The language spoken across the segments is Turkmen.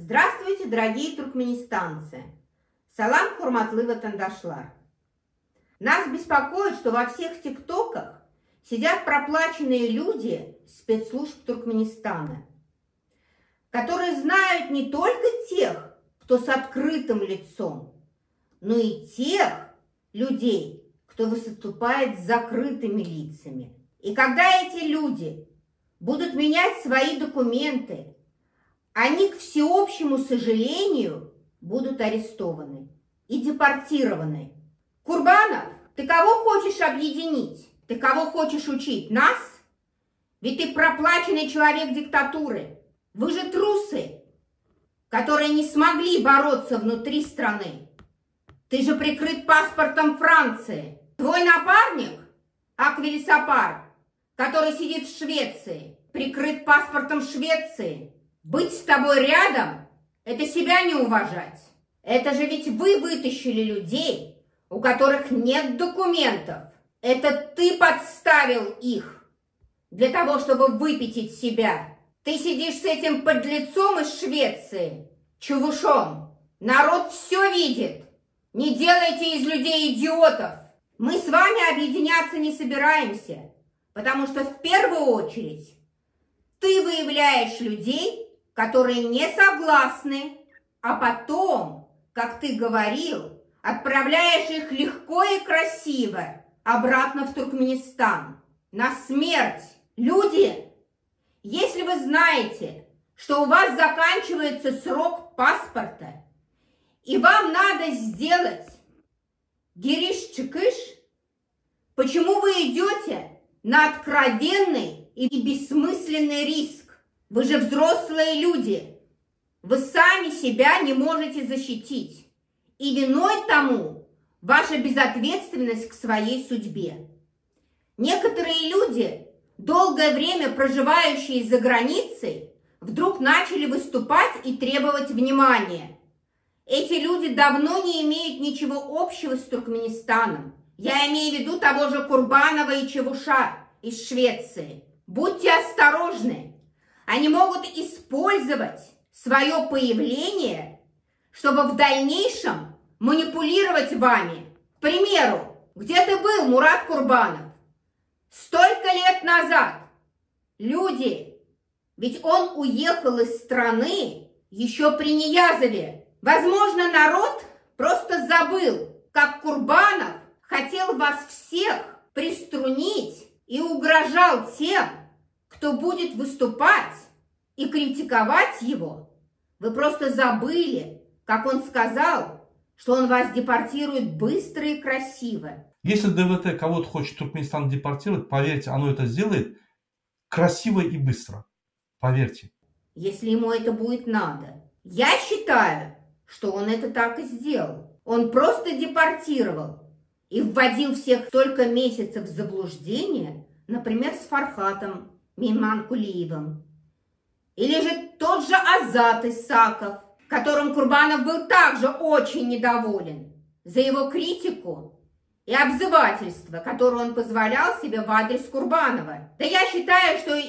Здравствуйте, дорогие туркменистанцы! Салам хурматлы ватандашлар! Нас беспокоит, что во всех тиктоках сидят проплаченные люди спецслужб Туркменистана, которые знают не только тех, кто с открытым лицом, но и тех людей, кто выступает с закрытыми лицами. И когда эти люди будут менять свои документы, они, к всеобщему сожалению, будут арестованы и депортированы. Курбанов, ты кого хочешь объединить? Ты кого хочешь учить? Нас? Ведь ты проплаченный человек диктатуры. Вы же трусы, которые не смогли бороться внутри страны. Ты же прикрыт паспортом Франции. Твой напарник, Аквилис Апар, который сидит в Швеции, прикрыт паспортом Швеции. Быть с тобой рядом – это себя не уважать. Это же ведь вы вытащили людей, у которых нет документов. Это ты подставил их для того, чтобы выпятить себя. Ты сидишь с этим подлецом из Швеции, чувушом. Народ все видит. Не делайте из людей идиотов. Мы с вами объединяться не собираемся, потому что в первую очередь ты выявляешь людей, которые не согласны, а потом, как ты говорил, отправляешь их легко и красиво обратно в Туркменистан, на смерть. Люди, если вы знаете, что у вас заканчивается срок паспорта, и вам надо сделать гириш-чекыш, почему вы идете на откровенный и бессмысленный риск? Вы же взрослые люди. Вы сами себя не можете защитить. И виной тому ваша безответственность к своей судьбе. Некоторые люди, долгое время проживающие за границей, вдруг начали выступать и требовать внимания. Эти люди давно не имеют ничего общего с Туркменистаном. Я имею в виду того же Курбанова и Чавуша из Швеции. Будьте осторожны. Они могут использовать свое появление, чтобы в дальнейшем манипулировать вами. К примеру, где ты был, Мурат Курбанов? Столько лет назад. Люди, ведь он уехал из страны еще при Ниязове. Возможно, народ просто забыл, как Курбанов хотел вас всех приструнить и угрожал тем, кто будет выступать и критиковать его. Вы просто забыли, как он сказал, что он вас депортирует быстро и красиво. Если ДВТ кого-то хочет Туркменистан депортировать, поверьте, оно это сделает красиво и быстро. Поверьте. Если ему это будет надо. Я считаю, что он это так и сделал. Он просто депортировал и вводил всех столько месяцев в заблуждение, например, с Фархатом Мейманкулиевым. Или же тот же Азат Исаков, которым Курбанов был также очень недоволен за его критику и обзывательство, которое он позволял себе в адрес Курбанова. Да я считаю, что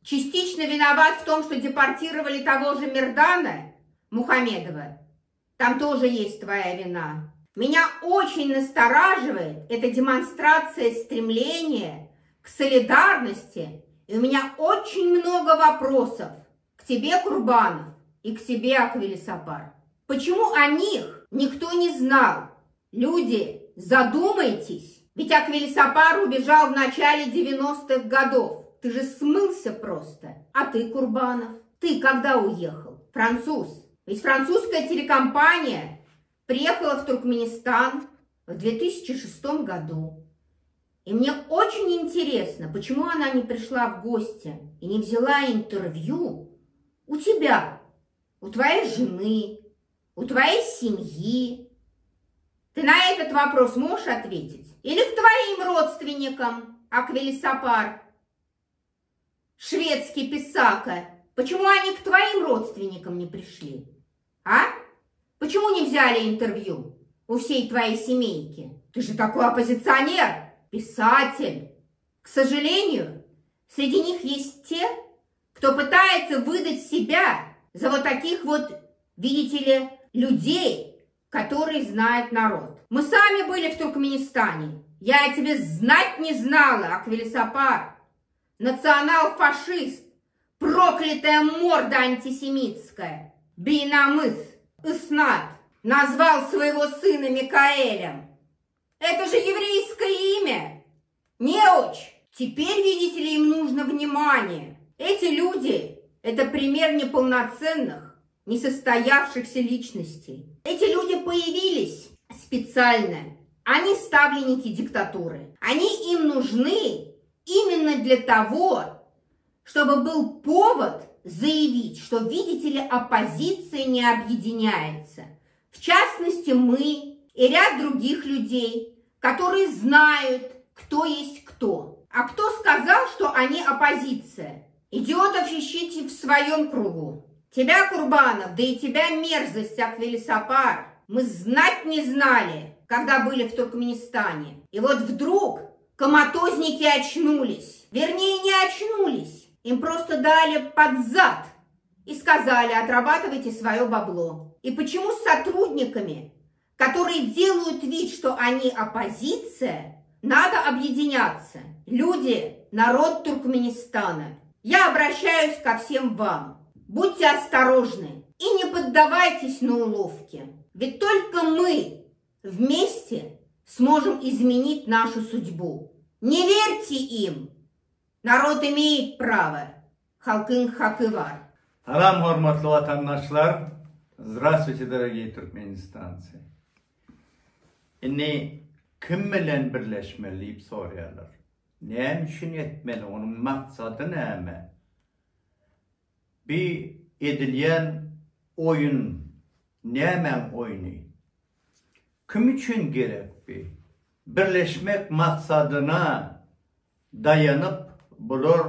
частично виноват в том, что депортировали того же Мердана Мухамедова. Там тоже есть твоя вина. Меня очень настораживает эта демонстрация стремления к солидарности. И у меня очень много вопросов к тебе, Курбанов, и к тебе, Аквилис Апар. Почему о них никто не знал? Люди, задумайтесь. Ведь Аквилис Апар убежал в начале 90-х годов. Ты же смылся просто. А ты, Курбанов, ты когда уехал? Француз. Ведь французская телекомпания приехала в Туркменистан в 2006 году. И мне очень интересно, почему она не пришла в гости и не взяла интервью у тебя, у твоей жены, у твоей семьи. Ты на этот вопрос можешь ответить? Или к твоим родственникам, Аквилис Апар, шведский писака? Почему они к твоим родственникам не пришли? А? Почему не взяли интервью у всей твоей семейки? Ты же такой оппозиционер, писатель. К сожалению, среди них есть те, кто пытается выдать себя за вот таких вот видите ли, людей, которые знает народ. Мы сами были в Туркменистане. Я тебе знать не знала, Аквилисапар. Национал-фашист, проклятая морда антисемитская. Бейнамыс, Иснат, назвал своего сына Микаэлем. Это же еврейское имя. Неуч. Теперь, видите ли, им нужно внимание. Эти люди – это пример неполноценных, несостоявшихся личностей. Эти люди появились специально. Они ставленники диктатуры. Они им нужны именно для того, чтобы был повод заявить, что, видите ли, оппозиция не объединяется. В частности, мы и ряд других людей, которые знают, кто есть кто. А кто сказал, что они оппозиция? Идиотов ищите в своем кругу. Тебя, Курбанов, да и тебя, мерзость, Аквилисапар, мы знать не знали, когда были в Туркменистане. И вот вдруг коматозники очнулись. Вернее, не очнулись. Им просто дали под зад и сказали: отрабатывайте свое бабло. И почему с сотрудниками, которые делают вид, что они оппозиция, надо объединяться? Люди, народ Туркменистана, я обращаюсь ко всем вам. Будьте осторожны и не поддавайтесь на уловки. Ведь только мы вместе сможем изменить нашу судьбу. Не верьте им. Народ имеет право. Халкын хакывар. Салам, hurmatly vatandaşlar. Здравствуйте, дорогие туркменистанцы. Inni kim bilen birleşmeliyip soruyorlar. Ne için etmeli, onun maksadı ne? Bir edilen oyun, ne oyunu? Kim için gerek bir? Birleşmek maksadına dayanıp bulur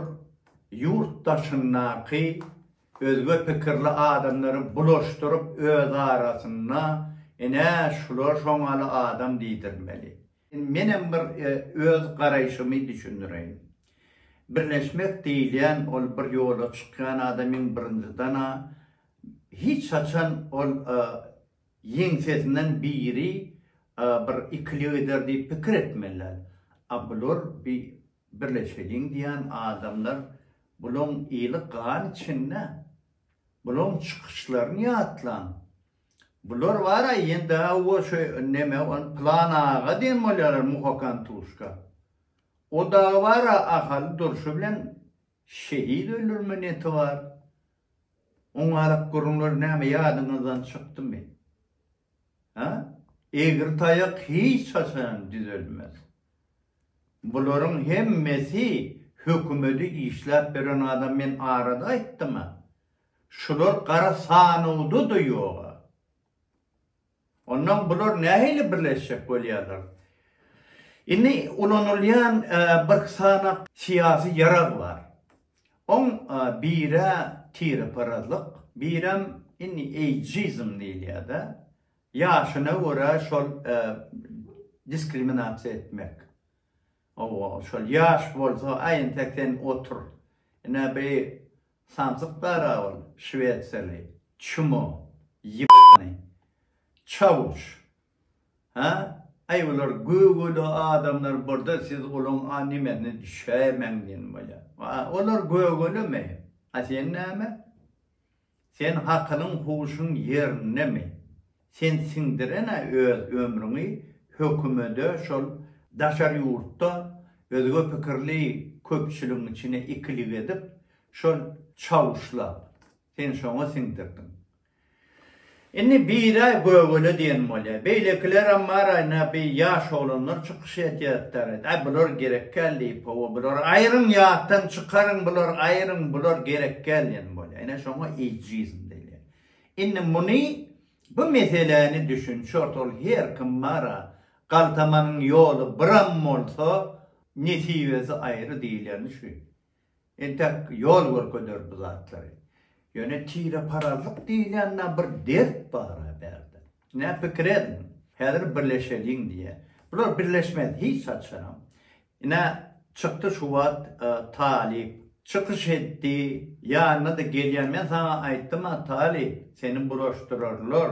yurttaşındaki özgü fikirli adamları buluşturup öz arasında şular şoňaly adam diýdirmeli. Menem bir öz garayşymy düşündireyim. Birleşmek diýilen ol bir ýola çykkan adamyň birinciden hiç saçan ol ýeňsesinden biri bir ikili eder diýip pikir etmeliler. Bular bir birleşeliň diýen adamlar bulun iyilik gan içinde, bulun çıkışlarını yatlan. Bular var ya yine o şey neme on plana gadin molar muhakan tuşka. O da var ahal duruşu bilen şehit ölürmü neti var. Onlara kurumlar neme yadınızdan çıktı mı? Ha? Eğer tayak hiç saçan düzelmez. Buların hemmesi hükümeti işlep veren adam men arada aytdı mı? Şular kara sanudu duyuyor. Ondan bular neyle birleşecek bolýarlar? Inni ulanılyan bir sana siyasi yarar var. On bire tiri parazlık, birem inni ageizm diýilýär da. Yaşına göre şol diskriminasiýa etmek. O şol yaş bolsa aýyn tekden otur. Ine bir samsyklary ol, şwetseli, çumo, ýypany, çavuş. Ha? Ayılar Google adamlar burada siz olun animeni düşemeň diýen bolýar. Olar Google mi? Sen näme? Sen hakynyň huşuň ýerine mi? Sen sindirene öz ömrüňi hökümede şol daşar ýurtda özgü pikirli köpçüligiň içine ikilik edip şol çawuşlap sen şoňa sindirdin. Inni bire Google diýen bolýar. Beýlekiler ammara bir ýaş olanlar çykyş etýärler. Bular gerek geldi, bular aýrym ýatdan çykaryn, bular aýrym, bular gerek gelýän bolýar. Ine şoňa ageizm diýilýär. Inni muny bu meseleni düşün, şortol her kim mara galtamanyň ýolu biram bolsa netibesi aýry diýilýär şu. Entek ýol görkezler bu zatlary. Ýöne tire parazlyk diýilýän bir dert bar berde. Ne pikir edin? Häzir birleşeliň diýe. Bular birleşmez hiç saçanam. Ine çykdy şu wagt Talip çıkış etti. Yanına da gelen ben sana ayttım ha tali seni bulaştırırlar.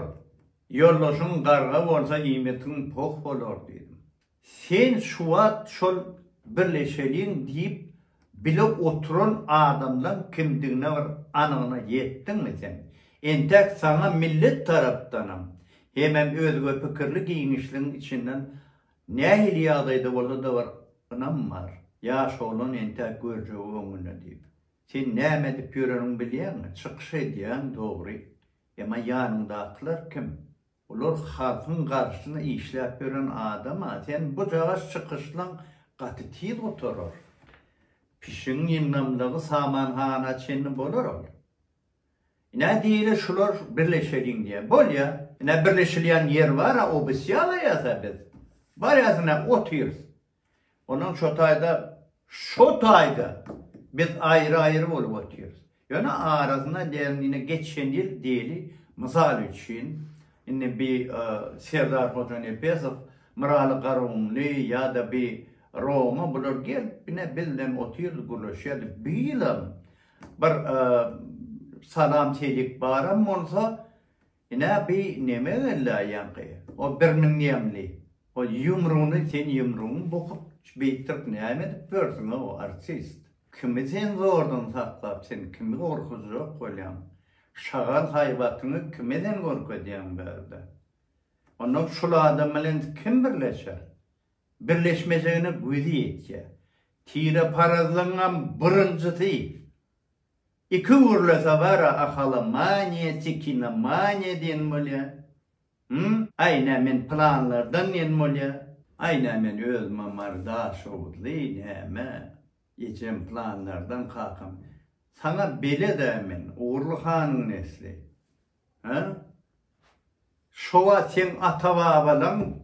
Yollaşın qarğa olsa iymetin poq bolor dedim. Sen şuat şol birleşeliğin deyip bile oturan adamdan kimdiğine var anına yettin mi sen? Entek sana millet taraftanım. Hemen özgü fikirli giyinişliğin içinden ne hiliyadaydı orada da var anam var. Yaş olun entek görce oğluna deyip. Sen ne medip yörenin biliyen mi? Çıkış ediyen doğru. Ama yanında aklar kim? Olur halkın karşısına işlep gören adama sen bu cağız çıkışlan katı tid oturur. Pişin yimnamlığı samanhana çenli bolur ol. Ne değil şular birleşelim diye. Bol ya. Ne birleşilen yer var ha o bisyala yasa biz. Var yazına otuyoruz. Onun şotayda biz ayrı ayrı olup otuyoruz. Yani arasında derine geçen yıl değil. Misal için yine bir Serdar Hocan Epesov, Mıralı Karumlu ya da bir Roma bunlar gel yine bizden otuyoruz gülüşüyordu. Bilim bir salam telik baram olsa yine bir neme la yankı. O birinin yemli. O yumruğunu sen yumruğunu bokup beytirip neme diyorsun o artist. Kimi sen zordan saklap sen kimi korkucu koyalım. Şagal hayvatını kimeden korku diyen berdi. Onun şulu adamla kim birleşer? Birleşmeyeceğine güdü etse. Tire parazlanan birinci değil. İki vurlasa var akala manya, tikine manya diyen molya. Aynen men planlardan diyen molya. Aynen men özme mardaş oğudlu neme. Geçen planlardan kalkam. Sana bile demin Uğurlu Han'ın nesli. Şova sen atavabalan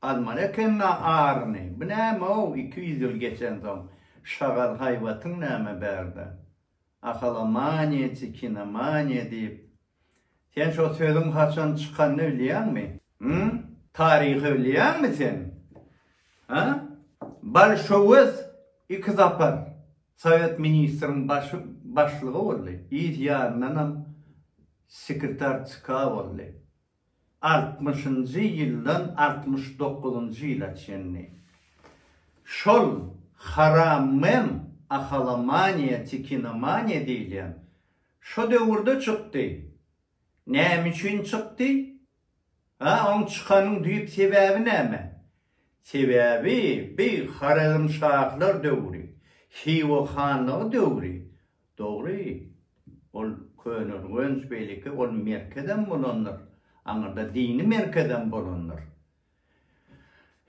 Almanya kenna ağrını. Bu ne o 200 yıl geçen zaman şagal hayvatın neme berdi. Akala manya, tikine manya deyip. Sen şu sözün kaçan çıkanını öleyen mi? Tarihi öleyen mi sen? Balşovuz iki zapar. Sovet Ministrinin başlığı oldu. İhtiyarından sekreter çıkağı oldu. 60. yıldan 69. yıla çenli. Şol haramem ahalamanya tikinamanya diyen. Şu devirde çıktı. Ne için çıktı? Onun çıkanın düyüp sebebi ne mi? Sebebi bir haram şahlar devri. Hivo Hanlığı devri. Doğru. Ol könül, önç beyliki, ol merkeden bulunur. Anırda dini merkeden bulunur.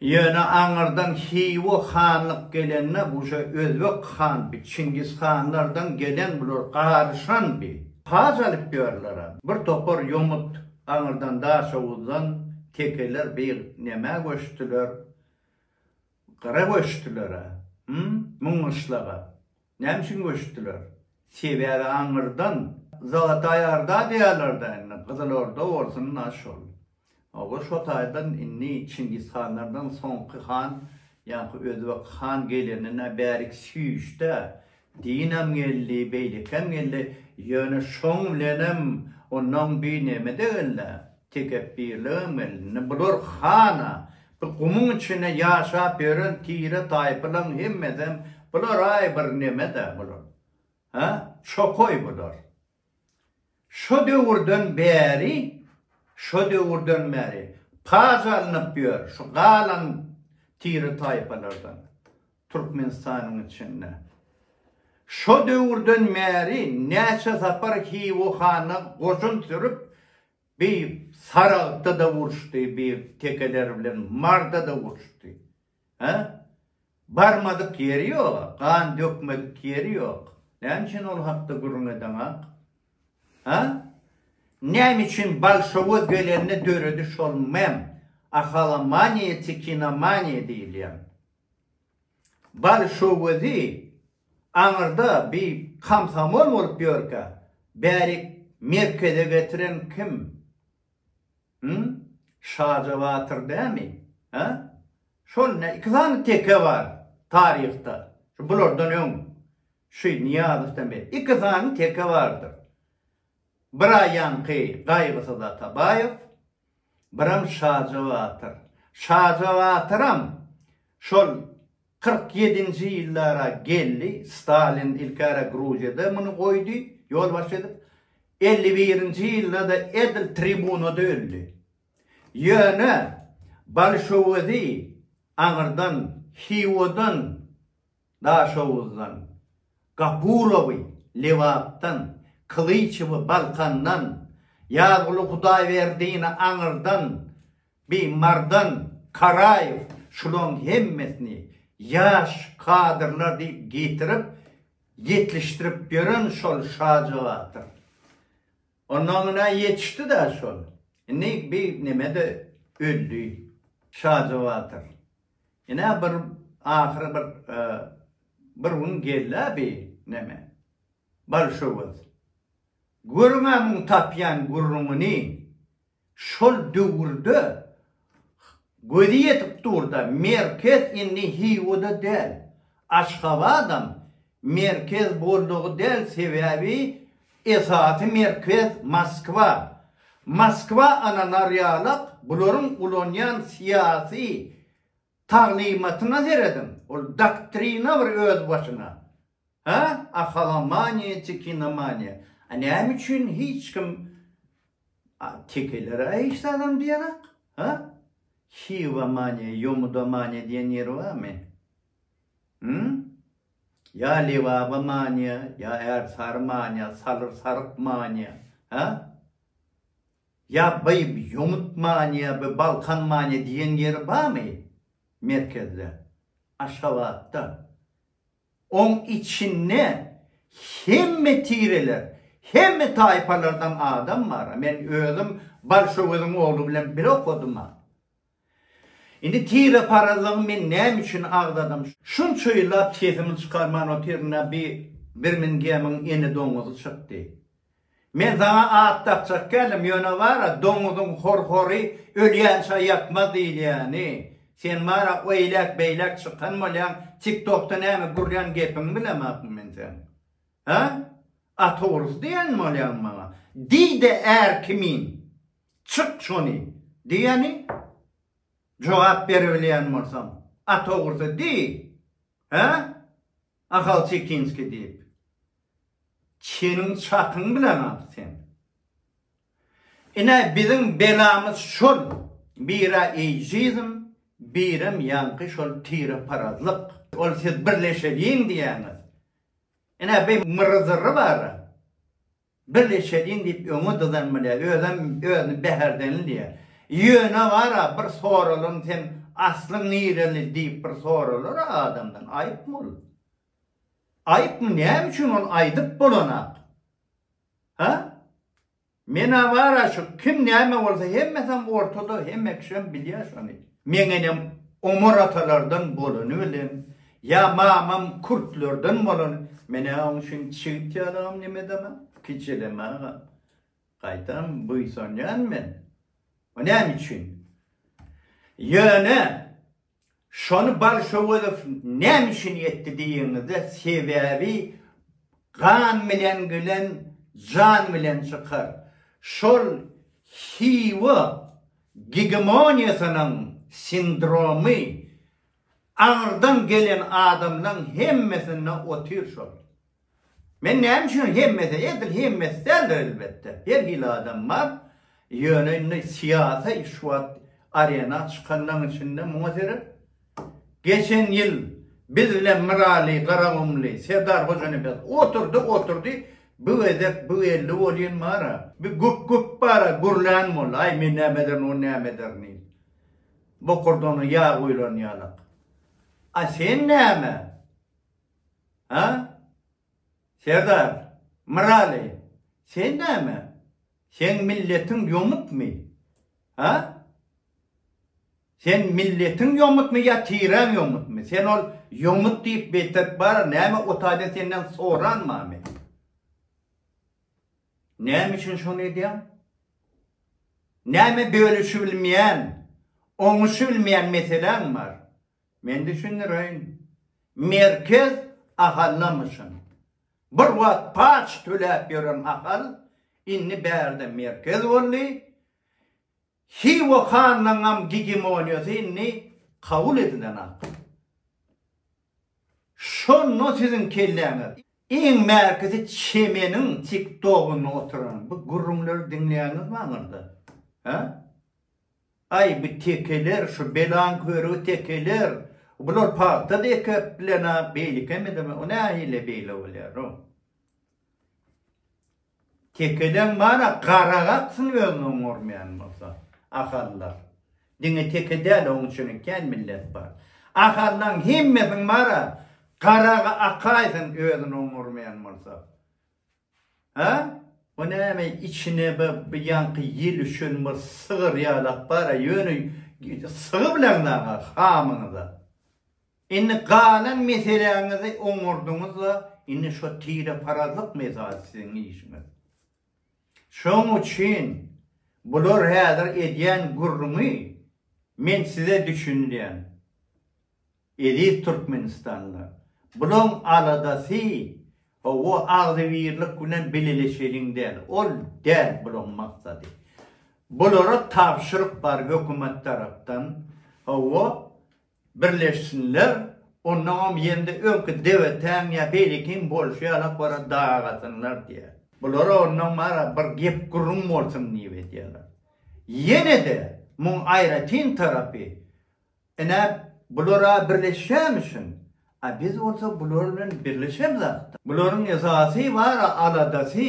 Yani anırdan Hivo Hanlık gelenine bu şey Özbek Han, bir Çingiz Hanlardan gelen bulur, karışan bir. Paz alıp diyorlar. Bir topar yomut anırdan daha soğudan tekeler bir neme koştular. Kara koştular. Munguşlağa. Nemşin koştular. Sebebi anırdan Zalatayar'da diyorlardı. Kızılorda olsun nasıl? O Şotay'dan inni Çingiz Hanlardan sonki Han, yani Özbek Han gelenine berik süyüşte dinem geldi, beylikem geldi. Yani şonlenem ondan bir neme değiller. Tekebbirliğim eline bulur Han'a. Bu kumun içine yaşap yörün tire taypılan himmeden bulur ay bir neme de bulur. Şokoy bulur. Şu devirden beri paz alınıp diyor şu galan tire taypalardan Türkmenistan'ın içinde. Şu devirden beri neçe zapar Hivo Han'a koşun sürüp bir Sarık'ta da vuruştu, bir tekeler bilen Mar'da da vuruştu. Barmadık yeri yok, kan dökmedik yeri yok. Ne için ol hakta gurun eden ne için Balşovuz gelenine dörüdüş olmam. Ahalamanya, tikinamanya değil yani. Balşovuz'u anırda bir kamsamol olup diyor ki, beri merkeze getiren kim? Şahcavatır değil mi? Şol ne? İki tane teke var tarihte. Bunlardan yok. Şu Niyazov'dan beri. İki zanın teke vardır. Bira Yankı Kaygısı da Tabayev, biram Şajavatır. Şajavatırım şol 47. yıllara geldi. Stalin ilkara Gruziyada bunu koydu. Yol başladı. 51. yılda da Edil Tribuno'da öldü. Yöne Balşovuz'u Anırdan, Hivo'dan, Daşovuz'dan, Kapurov'u, Levap'tan, Kılıçıv'ı Balkan'dan, Yağlı Huday verdiğine Anırdan, bir Mardan, Karayev, şulon hemmesini yaş kadırlar deyip getirip, yetiştirip görün şol Şajavatır. Onunla yetişti de şol. Ne bir nemede öldü Şajavatır. Yine bir ahir bir gün geldi bir neme. Balşovuz. Gurmamın tapyan gurrumuni şol dövürdü. Gödi yetip durda merkez inni Hivo'da değil. Aşkavadam merkez bolduğu değil sebebi esası merkez Moskva. Moskva ananaryalık bunların ulonyan siyasi taglimatına zeredim. O doktrina var öz başına. Ha? Akalamanya, çekinemanya. Annem için hiç kim tekelere ayıştı adam diyerek. Ha? Hivamanya, yomudamanya diyen yer var mı? Ya levabamanya, ya ersarmanya, salır sarıkmanya. Ha? Ya bayıp yomutmanya, Balkanmanya diyen yer var mı? Merkezde. Aşavatta. On içine hem tireler, hem tayfalardan adam var. Ben özüm Balşovuz'un oğlu bilen bir okudum ha. Şimdi tire paralığım ben ne için ağladım? Şun çoğuyla sesimi çıkarman o tirine bir min gemin eni domuzu çıktı. Men sana ağıttakçak geldim yöne var domuzun hor-hori ölyense yakma değil yani. Sen bana o eylek beylek çıkan mı lan TikTok'ta ne mi guryan gepin bilemem ben sen. Ha? Ators diyen mi lan bana? Di de kimin? Çık şunu. Diyeni? Cevap verebilen morsam. Ators di. Ha? Akal Çekinski deyip. Senin çakın bilemem sen. Yine bizim belamız şol. Bira ejizm. Birim yankı şol tire parazlık. Ol siz birleşediğin diyeniz. Yine bir mırızırı var. Birleşediğin deyip onu dızanmıyor. Özüm beherden diye. Yöne var bir sorulun sen aslın nireli deyip bir sorulur adamdan. Ayıp mı olur? Ayıp mı? Ne için onu aydıp bulunak? Ha? Mena var şu kim neyme olsa hemmesem ortada hemmekşem biliyor şunu. Menenim omuratalardan bulunulim. Ya mamam kurtlardan bulun. Mena onun için çiğit yaram ne demem. Küçeleme ağa. Kaytam buysan yan men. O ne için? Yöne şonu Balşovuzov ne için yetti diyenize sebebi kan bilen gülen can bilen çıkar. Şol Hiva hegemonyasının sindromu ağırdan gelen adamların hemmesine otur şol. Men ne için hemmesi derler elbette. Her hil adam var. Yönünde siyasi işvat arena çıkanların içinde muhtemelen. Geçen yıl bizle Mirali, Karamumli, Serdar Hoca'nın oturdu. Bu edep, bu elli olun mara. Bir gup para, gurlan mol. Ay mi ne meder, o ne meder ni. Bu kordonu yağ uylan yalak. A sen ne mi? Ha? Serdar, Mirali, sen ne mi? Sen milletin yomut mu? Ha? Sen milletin yomut mu ya tiren yomut mu? Sen ol yomut deyip betet var. Ne mi o tane senden soran mı? Ne için şunu edeyim? Ne mi bölüşülmeyen, onuşulmayan meselen var? Ben düşünürüm. Merkez ahallamışım. Bir wagt paç tölep ýören akal inni bärde merkez boldy. Hiwa Han'nam hegemoniyasy inni kabul edilen akal. Şonu sizin kelläňiz. Iň merkezi çemenin TikTok'una oturan bu gurrumları dinleýäňiz maňyrda. Ha? Ay bu tekeler, şu belan körü tekeler, bular pakta da köplena beylikemedi mi? O ne ile beyle olar o? Tekelen bana qaragatsın özünün ormayan olsa. Akallar. Dine tekedel onun için kel millet var. Akallan himmetin bana qaraga akaysın özünün ormayan olsa. Ha? O ne içine bir yankı yil üçün bir sığır yalak bara yönü sığır bilenlağa hamınıza. İnni qalan meselenizi oňurdunuzla inni şu tire parazlık mezası sizin işiniz. Şoň üçin bular häzir edýän gurrumy men size düşünýän. Edi Türkmenistanlar. Bulan aladasy o ağzıvirlik günen beleleşeliğin değil. Ol değil bulun maksadi. Bulara tavşırık var hükümet taraftan. O birleşsinler. Ondan yerinde önkü devletten ya beylikin bolşayalık var dağıtsınlar diye. Bulara ondan var bir gep kurum olsun niye diyorlar. Yine de mun ayratin tarafı bulara birleşemişsin. Biz olsa bularla birleşemiz. Buların esası var, aladası.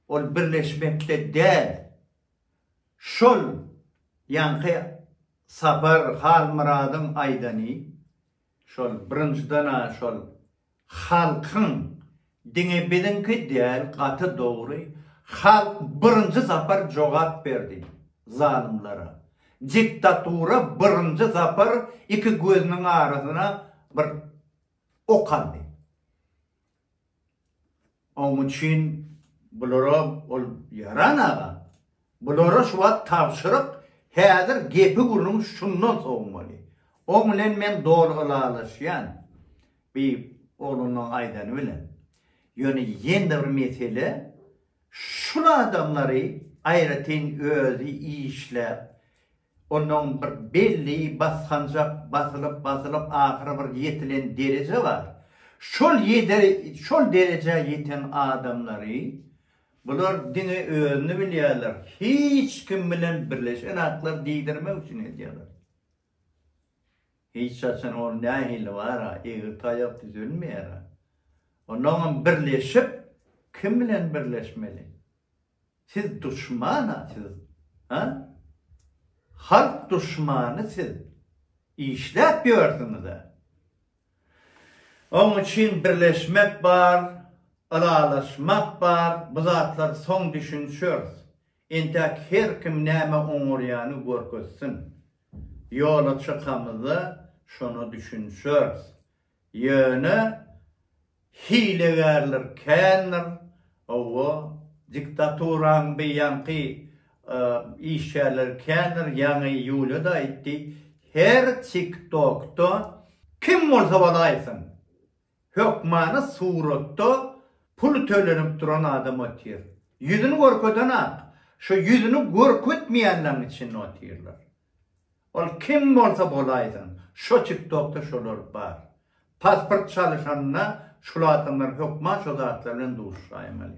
Ol birleşmekte değil. Şol yankı sapar hal muradın aydani. Şol birinciden şol halkın dine bilinki değil, katı doğru. Halk birinci sapar cevap verdi zalimlere. Diktatura birinci sapar iki gözünün arasına bir o kaldı. Onun için bulara yaran ağa. Bulara şu an tavşırık häzir gepi gurun şundan soğumalı. O bilen men doğrulaşýan bir oğlunun aydan bilen. Yöne yende bir mesele şu adamları ayratin özü işlep onun bir belli baskanca basılıp ahire bir yetilen derece var. Şol derece yeten adamları bular dine özünü bilýärler. Hiç kim bilen birleşen aklar diýdirmek üçin edýärler. Hiç açan o nähili var, eğer taýap düzülmeýär. Ondan birleşip kim bilen birleşmeli? Siz düşmana siz. Ha? Halk düşmanı siz. İşlep gördünüz de. Onun için birleşmek var, alalaşmak var. Bu zatlar son düşünüşüyoruz. İntek her kim näme oňurýany görkezsin. Yola çıkamızda şunu düşünüşüyoruz. Yöne hilegerler kendir. O diktaturan bir yankı işçiler kendir. Yani yolu da etti. Her TikTok'ta kim olsa balaysın. Hükmanı suretta pul tölenip duran adam atıyor. Yüzünü korkudan at. Şu yüzünü korkutmayanlar için atıyorlar. Ol kim olsa balaysın. Şu TikTok'ta şolar var. Pasport çalışanına şu adamlar hükman şu zatlarının duşaymalı.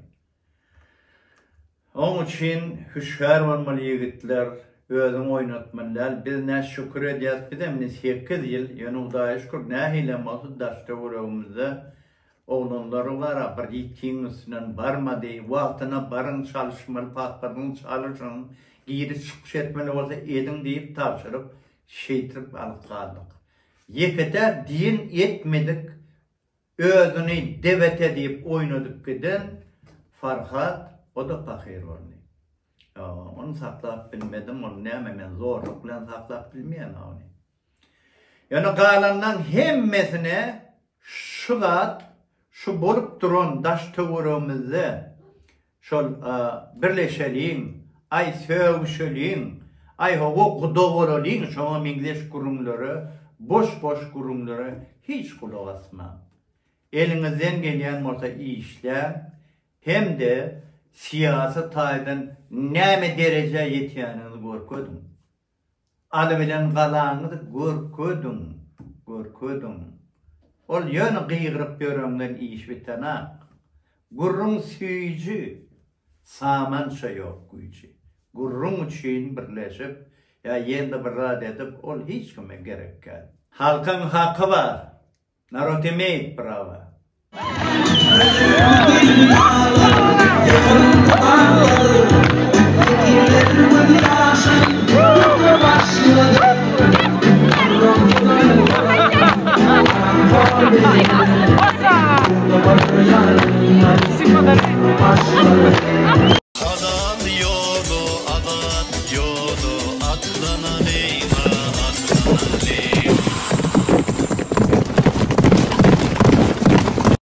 Onun için hüşşar olmalı yigitler. Özüm oynatmalar. Biz ne şükür ediyaz bizim 8 yıl yani Udaya şükür nähilemesi daşta uğramızda oğlanları var. Bir yitin üstünden barmadı. Vaktına barın çalışmalı, paspatın çalışın. Geri çıkış etmeli olsa edin deyip tavşırıp şeytirip alıp kaldık. Yekete din etmedik. Özünü devet edip oynadık giden Farhat o da fakir oldu. Onu saklap bilmedim, onu näme zorluk bilen saklap bilmeyen onu. Yani galandan hemmesine şu bolup duran daş töwürümizde şol birleşeliğin, ay söwüşeliğin, ay howo gudowureliğin şoňa meňzeş gurumlary, boş gurumlary hiç kulak asma. elinizden gelen bolsa işler hem de siyasi taydan näme derece ýetýänini görkedin. Adı bilen galanyny görkedin. Ol ýöne gyýgyryp görenden iş bitenak. Gurrun süýjü, samança ýok güýji. Gurrun üçin birleşip, ya ýende bir rad edip, ol hiç kime gerek gel. Halkın hakkı var. Narod emeýik brava.